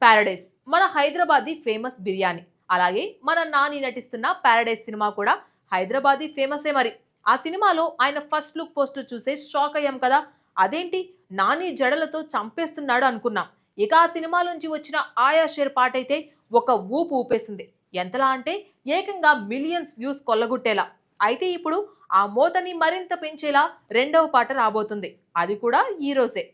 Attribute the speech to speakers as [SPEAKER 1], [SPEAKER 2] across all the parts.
[SPEAKER 1] Paradise మన Hyderabadi famous biryani. అలాగే మన నాని నటిస్తున్న ప్యారడైస్ సినిమా కూడా హైదరాబాదీ ఫేమసే. మరి ఆ సినిమాలో ఆయన ఫస్ట్ లుక్ పోస్టర్ చూసే షాక్ అయ్యాం కదా. అదేంటి నాని జడలతో చంపేస్తున్నాడు అనుకున్నాం. ఇక ఆ సినిమాలోంచి వచ్చిన ఆయా షేర్ పాట అయితే ఒక ఊపు ఊపేసింది. ఎంతలా అంటే ఏకంగా మిలియన్స్ వ్యూస్ కొల్లగొట్టేలా. అయితే ఇప్పుడు ఆ మోతని మరింత పెంచేలా రెండవ పాట రాబోతుంది. అది కూడా ఈ రోజే.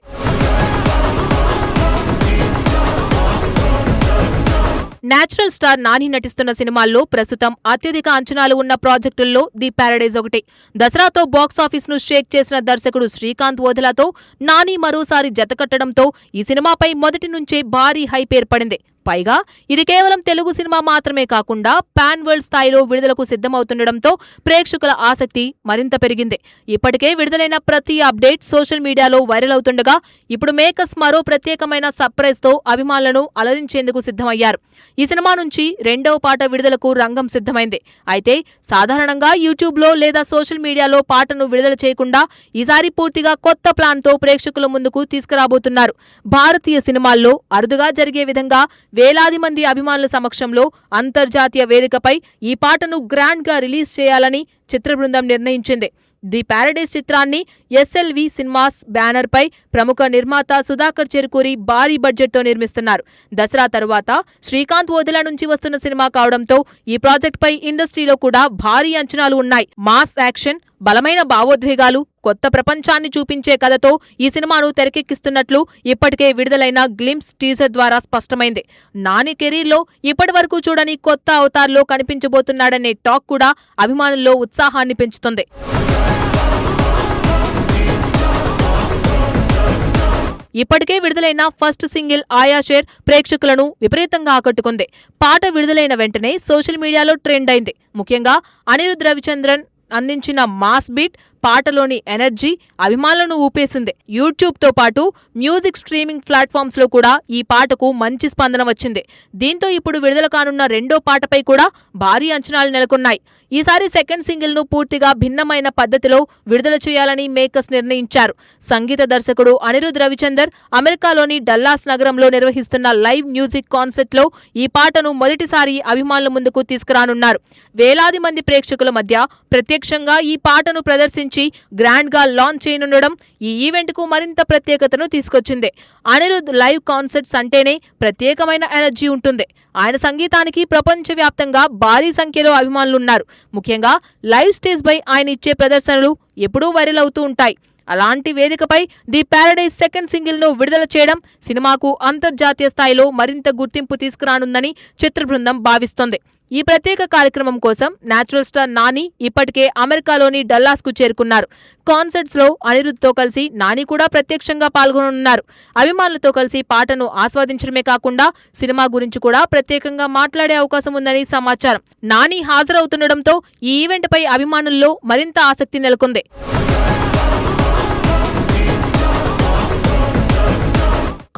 [SPEAKER 1] నేచురల్ స్టార్ నాని నటిస్తున్న సినిమాల్లో ప్రస్తుతం అత్యధిక అంచనాలు ఉన్న ప్రాజెక్టుల్లో ది ప్యారడైజ్ ఒకటి. దసరాతో బాక్సాఫీస్ ను షేక్ చేసిన దర్శకుడు శ్రీకాంత్ ఓదెలాతో నాని మరోసారి జతకట్టడంతో ఈ సినిమాపై మొదటి నుంచే భారీ హైప్ ఏర్పడింది. పైగా ఇది కేవలం తెలుగు సినిమా మాత్రమే కాకుండా పాన్ వరల్డ్ స్థాయిలో విడుదలకు సిద్ధమవుతుండటంతో ప్రేక్షకుల ఆసక్తి మరింత పెరిగింది. ఇప్పటికే విడుదలైన ప్రతి అప్డేట్ సోషల్ మీడియాలో వైరల్ అవుతుండగా ఇప్పుడు మేకర్స్ మరో ప్రత్యేకమైన సర్ప్రైజ్ తో అభిమానులను అలరించేందుకు సిద్ధమయ్యారు. ఈ సినిమా నుంచి రెండవ పాట విడుదలకు రంగం సిద్ధమైంది. అయితే సాధారణంగా యూట్యూబ్ లో లేదా సోషల్ మీడియాలో పాటను విడుదల చేయకుండా ఈసారి పూర్తిగా కొత్త ప్లాన్ తో ప్రేక్షకుల ముందుకు తీసుకురాబోతున్నారు. భారతీయ సినిమాల్లో అరుదుగా జరిగే విధంగా వేలాది మంది అభిమానుల సమక్షంలో అంతర్జాతీయ వేదికపై ఈ పాటను గ్రాండ్ గా రిలీజ్ చేయాలని చిత్ర బృందం నిర్ణయించింది. ది ప్యారడైస్ చిత్రాన్ని ఎస్ఎల్వి సినిమాస్ బ్యానర్ పై ప్రముఖ నిర్మాత సుధాకర్ చెరుకూరి భారీ బడ్జెట్ తో నిర్మిస్తున్నారు. దసరా తరువాత శ్రీకాంత్ ఓదెలా నుంచి వస్తున్న సినిమా కావడంతో ఈ ప్రాజెక్ట్ పై ఇండస్ట్రీలో కూడా భారీ అంచనాలు ఉన్నాయి. మాస్ యాక్షన్, బలమైన భావోద్వేగాలు, కొత్త ప్రపంచాన్ని చూపించే కథతో ఈ సినిమాను తెరకెక్కిస్తున్నట్లు ఇప్పటికే విడుదలైన గ్లింప్స్ టీజర్ ద్వారా స్పష్టమైంది. నాని కెరీర్లో ఇప్పటివరకు చూడని కొత్త అవతార్లో కనిపించబోతున్నాడనే టాక్ కూడా అభిమానుల్లో ఉత్సాహాన్ని పెంచుతుంది. ఇప్పటికే విడుదలైన ఫస్ట్ సింగిల్ ఆయా షేర్ ప్రేక్షకులను విపరీతంగా ఆకట్టుకుంది. పాట విడుదలైన వెంటనే సోషల్ మీడియాలో ట్రెండ్ అయింది. ముఖ్యంగా అనిరుద్ రవిచంద్రన్ అందించిన మాస్ బీట్, పాటలోని ఎనర్జీ అభిమానులను ఊపేసింది. యూట్యూబ్ తో పాటు మ్యూజిక్ స్ట్రీమింగ్ ప్లాట్ఫామ్స్ లో కూడా ఈ పాటకు మంచి స్పందన వచ్చింది. దీంతో ఇప్పుడు విడుదల కానున్న రెండో పాటపై కూడా భారీ అంచనాలు నెలకొన్నాయి. ఈసారి సెకండ్ సింగిల్ ను పూర్తిగా భిన్నమైన పద్ధతిలో విడుదల చేయాలని మేకర్స్ నిర్ణయించారు. సంగీత దర్శకుడు అనిరుద్ రవిచందర్ అమెరికాలోని డల్లాస్ నగరంలో నిర్వహిస్తున్న లైవ్ మ్యూజిక్ కాన్సర్ట్ లో ఈ పాటను మొదటిసారి అభిమానుల ముందుకు తీసుకురానున్నారు. వేలాది మంది ప్రేక్షకుల మధ్య ప్రత్యక్షంగా ఈ పాటను ప్రదర్శించి గ్రాండ్ గా లాంచ్ చేయనుండడం ఈ ఈవెంట్ కు మరింత ప్రత్యేకతను తీసుకొచ్చింది. అనిరుద్ లైవ్ కాన్సర్ట్స్ అంటేనే ప్రత్యేకమైన ఎనర్జీ ఉంటుంది. ఆయన సంగీతానికి ప్రపంచవ్యాప్తంగా భారీ సంఖ్యలో అభిమానులున్నారు. ముఖ్యంగా లైవ్ స్టేజ్ పై ఆయన ఇచ్చే ప్రదర్శనలు ఎప్పుడూ వైరల్ అవుతూ ఉంటాయి. అలాంటి వేదికపై ది ప్యారడైజ్ సెకండ్ సింగిల్ ను విడుదల చేయడం సినిమాకు అంతర్జాతీయ స్థాయిలో మరింత గుర్తింపు తీసుకురానుందని చిత్ర బృందం భావిస్తోంది. ఈ ప్రత్యేక కార్యక్రమం కోసం నేచురల్ స్టార్ నాని ఇప్పటికే అమెరికాలోని డల్లాస్ కు చేరుకున్నారు. కాన్సర్ట్స్ లో అనిరుద్ తో కలిసి నాని కూడా ప్రత్యక్షంగా పాల్గొననున్నారు. అభిమానులతో కలిసి పాటను ఆస్వాదించడమే కాకుండా సినిమా గురించి కూడా ప్రత్యేకంగా మాట్లాడే అవకాశం ఉందని సమాచారం. నాని హాజరవుతుండటంతో ఈ ఈవెంట్ పై అభిమానుల్లో మరింత ఆసక్తి నెలకొంది.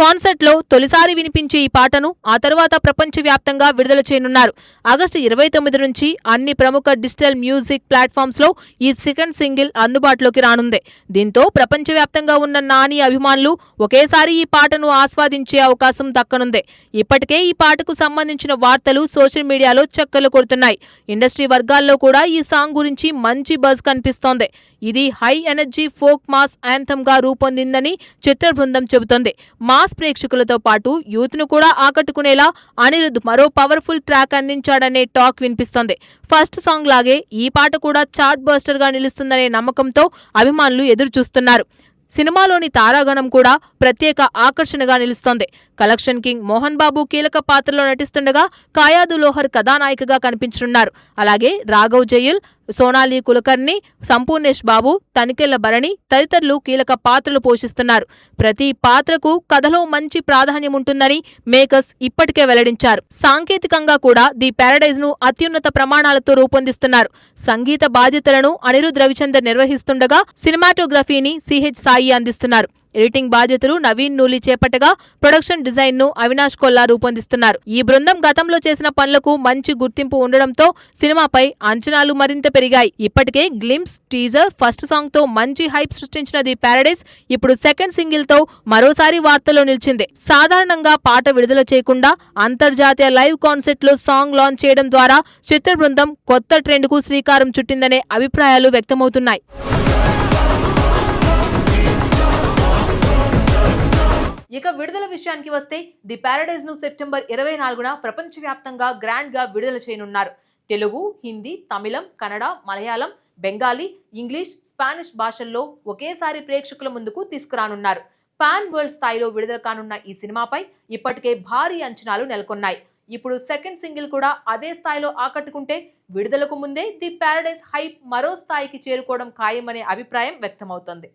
[SPEAKER 1] కాన్సర్ట్ లో తొలిసారి వినిపించే ఈ పాటను ఆ తర్వాత ప్రపంచవ్యాప్తంగా విడుదల చేయనున్నారు. ఆగస్టు 29 నుంచి అన్ని ప్రముఖ డిజిటల్ మ్యూజిక్ ప్లాట్ఫామ్స్ లో ఈ సెకండ్ సింగిల్ అందుబాటులోకి రానుంది. దీంతో ప్రపంచవ్యాప్తంగా ఉన్న నాని అభిమానులు ఒకేసారి ఈ పాటను ఆస్వాదించే అవకాశం దక్కనుంది. ఇప్పటికే ఈ పాటకు సంబంధించిన వార్తలు సోషల్ మీడియాలో చక్కర్లు కొడుతున్నాయి. ఇండస్ట్రీ వర్గాల్లో కూడా ఈ సాంగ్ గురించి మంచి బజ్ కనిపిస్తోంది. ఇది high energy folk mass anthem గా రూపొందిందని చిత్ర బృందం చెబుతోంది. మాస్ ప్రేక్షకులతో పాటు యూత్ ను కూడా ఆకట్టుకునేలా అనిరుద్ మరో పవర్ఫుల్ ట్రాక్ అందించాడనే టాక్ వినిపిస్తోంది. ఫస్ట్ సాంగ్ లాగే ఈ పాట కూడా చార్ట్ బస్టర్ గా నిలుస్తుందనే నమ్మకంతో అభిమానులు ఎదురు చూస్తున్నారు. సినిమాలోని తారాగణం కూడా ప్రత్యేక ఆకర్షణగా నిలుస్తోంది. కలెక్షన్ కింగ్ మోహన్ బాబు కీలక పాత్రలో నటిస్తుండగా కాయాదు లోహర్ కథానాయికగా కనిపించనున్నారు. అలాగే రాఘవ్ జయుల్, సోనాలి కులకర్ణి, సంపూర్ణేష్ బాబు, తనికెళ్ల భరణి తదితరులు కీలక పాత్రలు పోషిస్తున్నారు. ప్రతి పాత్రకు కథలో మంచి ప్రాధాన్యం ఉంటుందని మేకర్స్ ఇప్పటికే వెల్లడించారు. సాంకేతికంగా కూడా ది ప్యారడైజ్ ను అత్యున్నత ప్రమాణాలతో రూపొందిస్తున్నారు. సంగీత బాధ్యతలను అనిరుద్ రవిచందర్ నిర్వహిస్తుండగా సినిమాటోగ్రఫీని సిహెచ్ సాయి అందిస్తున్నారు. ఎడిటింగ్ బాధ్యతలు నవీన్ నూలి చేపట్టగా ప్రొడక్షన్ డిజైన్ ను అవినాష్ కొల్లా రూపొందిస్తున్నారు. ఈ బృందం గతంలో చేసిన పనులకు మంచి గుర్తింపు ఉండడంతో సినిమాపై అంచనాలు మరింత పెరిగాయి. ఇప్పటికే గ్లింప్స్, టీజర్, ఫస్ట్ సాంగ్ తో మంచి హైప్ సృష్టించిన ది ప్యారడైజ్ ఇప్పుడు సెకండ్ సింగిల్ తో మరోసారి వార్తల్లో నిలిచింది. సాధారణంగా పాట విడుదల చేయకుండా అంతర్జాతీయ లైవ్ కాన్సర్ట్ లో సాంగ్ లాంచ్ చేయడం ద్వారా చిత్ర బృందం కొత్త ట్రెండ్ కు శ్రీకారం చుట్టిందనే అభిప్రాయాలు వ్యక్తమవుతున్నాయి. ఇక విడుదల విషయానికి వస్తే ది ప్యారడైజ్ ను సెప్టెంబర్ 24న ప్రపంచవ్యాప్తంగా గ్రాండ్ గా విడుదల చేయనున్నారు. తెలుగు, హిందీ, తమిళం, కన్నడ, మలయాళం, బెంగాలీ, ఇంగ్లీష్, స్పానిష్ భాషల్లో ఒకేసారి ప్రేక్షకుల ముందుకు తీసుకురానున్నారు. పాన్ వరల్డ్ స్థాయిలో విడుదల కానున్న ఈ సినిమాపై ఇప్పటికే భారీ అంచనాలు నెలకొన్నాయి. ఇప్పుడు సెకండ్ సింగిల్ కూడా అదే స్థాయిలో ఆకట్టుకుంటే విడుదలకు ముందే ది ప్యారడైజ్ హైప్ మరో స్థాయికి చేరుకోవడం ఖాయమనే అభిప్రాయం వ్యక్తమవుతోంది.